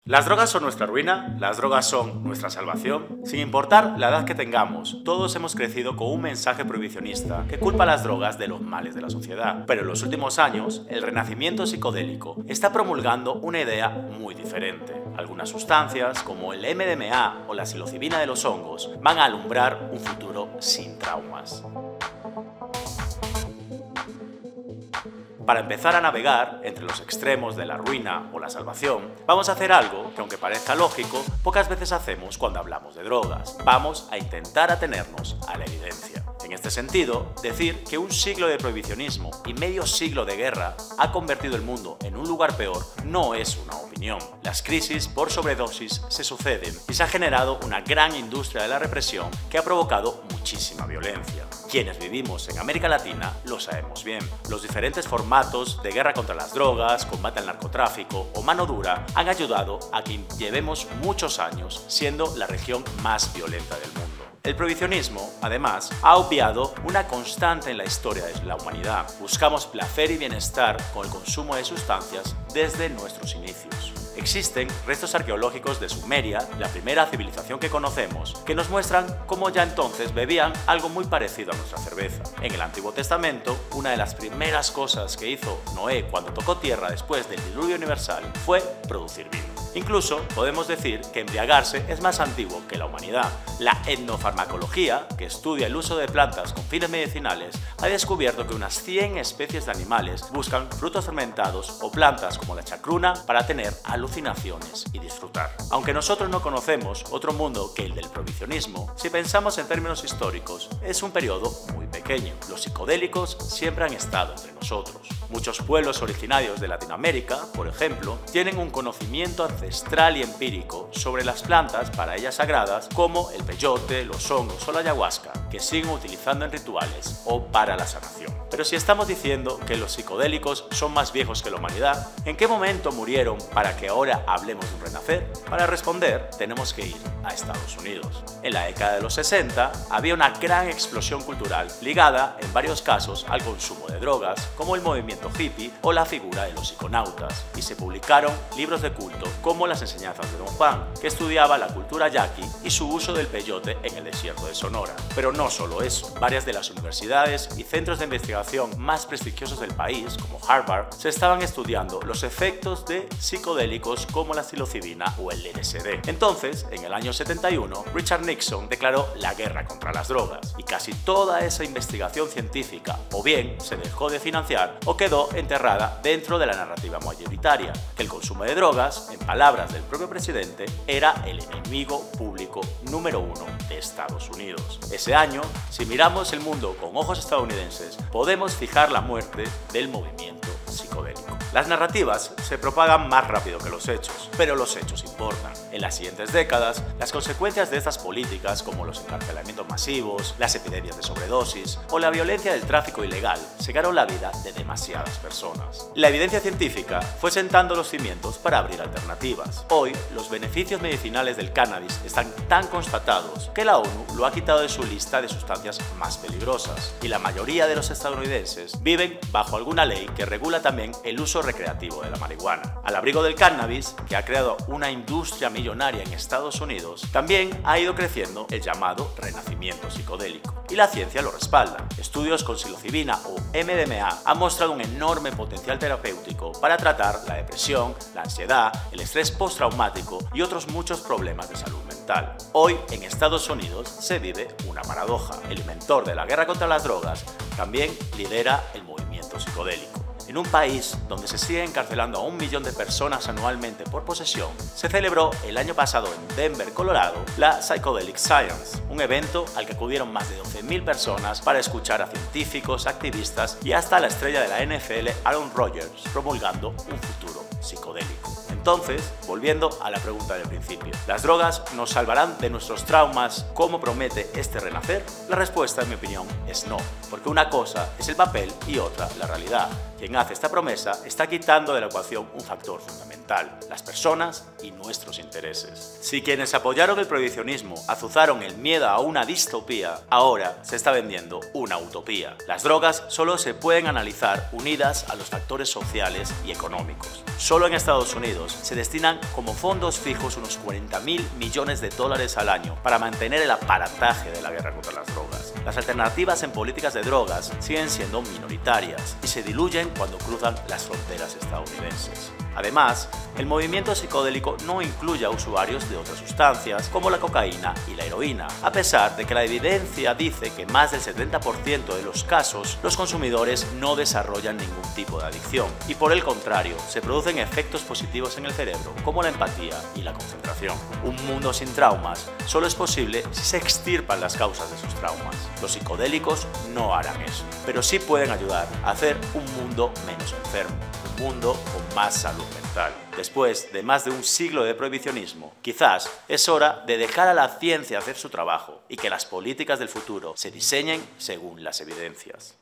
Las drogas son nuestra ruina, las drogas son nuestra salvación. Sin importar la edad que tengamos, todos hemos crecido con un mensaje prohibicionista que culpa a las drogas de los males de la sociedad. Pero en los últimos años, el renacimiento psicodélico está promulgando una idea muy diferente. Algunas sustancias, como el MDMA o la psilocibina de los hongos, van a alumbrar un futuro sin traumas. Para empezar a navegar entre los extremos de la ruina o la salvación, vamos a hacer algo que, aunque parezca lógico, pocas veces hacemos cuando hablamos de drogas. Vamos a intentar atenernos a la evidencia. En este sentido, decir que un siglo de prohibicionismo y medio siglo de guerra ha convertido el mundo en un lugar peor no es una opinión. Las crisis por sobredosis se suceden y se ha generado una gran industria de la represión que ha provocado muchísima violencia. Quienes vivimos en América Latina lo sabemos bien. Los diferentes formatos de guerra contra las drogas, combate al narcotráfico o mano dura han ayudado a que llevemos muchos años siendo la región más violenta del mundo. El prohibicionismo, además, ha obviado una constante en la historia de la humanidad. Buscamos placer y bienestar con el consumo de sustancias desde nuestros inicios. Existen restos arqueológicos de Sumeria, la primera civilización que conocemos, que nos muestran cómo ya entonces bebían algo muy parecido a nuestra cerveza. En el Antiguo Testamento, una de las primeras cosas que hizo Noé cuando tocó tierra después del diluvio universal fue producir vino. Incluso podemos decir que embriagarse es más antiguo que la humanidad. La etnofarmacología, que estudia el uso de plantas con fines medicinales, ha descubierto que unas 100 especies de animales buscan frutos fermentados o plantas como la chacruna para tener alucinaciones y disfrutar. Aunque nosotros no conocemos otro mundo que el del prohibicionismo, si pensamos en términos históricos, es un periodo muy pequeño. Los psicodélicos siempre han estado entre nosotros. Muchos pueblos originarios de Latinoamérica, por ejemplo, tienen un conocimiento ancestral y empírico sobre las plantas para ellas sagradas como el peyote, los hongos o la ayahuasca, que siguen utilizando en rituales o para la sanación. Pero si estamos diciendo que los psicodélicos son más viejos que la humanidad, ¿en qué momento murieron para que ahora hablemos de un renacer? Para responder, tenemos que ir a Estados Unidos. En la década de los 60 había una gran explosión cultural ligada, en varios casos, al consumo de drogas, como el movimiento hippie o la figura de los psiconautas, y se publicaron libros de culto como Las enseñanzas de Don Juan, que estudiaba la cultura yaqui y su uso del peyote en el desierto de Sonora. Pero no solo eso, varias de las universidades y centros de investigación más prestigiosos del país, como Harvard, se estaban estudiando los efectos de psicodélicos como la psilocibina o el LSD. Entonces, en el año 71, Richard Nixon declaró la guerra contra las drogas, y casi toda esa investigación científica o bien se dejó de financiar o quedó enterrada dentro de la narrativa mayoritaria, que el consumo de drogas, en palabras del propio presidente, era el enemigo público número uno de Estados Unidos. Ese año, si miramos el mundo con ojos estadounidenses, podemos fijar la muerte del movimiento psicodélico. Las narrativas se propagan más rápido que los hechos, pero los hechos importan. En las siguientes décadas, las consecuencias de estas políticas, como los encarcelamientos masivos, las epidemias de sobredosis o la violencia del tráfico ilegal, cegaron la vida de demasiadas personas. La evidencia científica fue sentando los cimientos para abrir alternativas. Hoy, los beneficios medicinales del cannabis están tan constatados que la ONU lo ha quitado de su lista de sustancias más peligrosas, y la mayoría de los estadounidenses viven bajo alguna ley que regula también el uso recreativo de la marihuana. Al abrigo del cannabis, que ha creado una industria millonaria en Estados Unidos, también ha ido creciendo el llamado renacimiento psicodélico, y la ciencia lo respalda. Estudios con psilocibina o MDMA han mostrado un enorme potencial terapéutico para tratar la depresión, la ansiedad, el estrés postraumático y otros muchos problemas de salud mental. Hoy, en Estados Unidos, se vive una paradoja. El inventor de la guerra contra las drogas también lidera el movimiento psicodélico. En un país donde se sigue encarcelando a 1 millón de personas anualmente por posesión, se celebró el año pasado en Denver, Colorado, la Psychedelic Science, un evento al que acudieron más de 12.000 personas para escuchar a científicos, activistas y hasta la estrella de la NFL, Aaron Rodgers, promulgando un futuro psicodélico. Entonces, volviendo a la pregunta del principio, ¿las drogas nos salvarán de nuestros traumas como promete este renacer? La respuesta, en mi opinión, es no, porque una cosa es el papel y otra la realidad. Quien hace esta promesa está quitando de la ecuación un factor fundamental: las personas y nuestros intereses. Si quienes apoyaron el prohibicionismo azuzaron el miedo a una distopía, ahora se está vendiendo una utopía. Las drogas solo se pueden analizar unidas a los factores sociales y económicos. Solo en Estados Unidos se destinan como fondos fijos unos 40.000 millones de dólares al año para mantener el aparataje de la guerra contra las drogas. Las alternativas en políticas de drogas siguen siendo minoritarias y se diluyen cuando cruzan las fronteras estadounidenses. Además, el movimiento psicodélico no incluye a usuarios de otras sustancias como la cocaína y la heroína, a pesar de que la evidencia dice que más del 70% de los casos los consumidores no desarrollan ningún tipo de adicción y por el contrario se producen efectos positivos en el cerebro como la empatía y la concentración. Un mundo sin traumas solo es posible si se extirpan las causas de sus traumas. Los psicodélicos no harán eso, pero sí pueden ayudar a hacer un mundo menos enfermo, un mundo con más salud mental. Después de más de un siglo de prohibicionismo, quizás es hora de dejar a la ciencia hacer su trabajo y que las políticas del futuro se diseñen según las evidencias.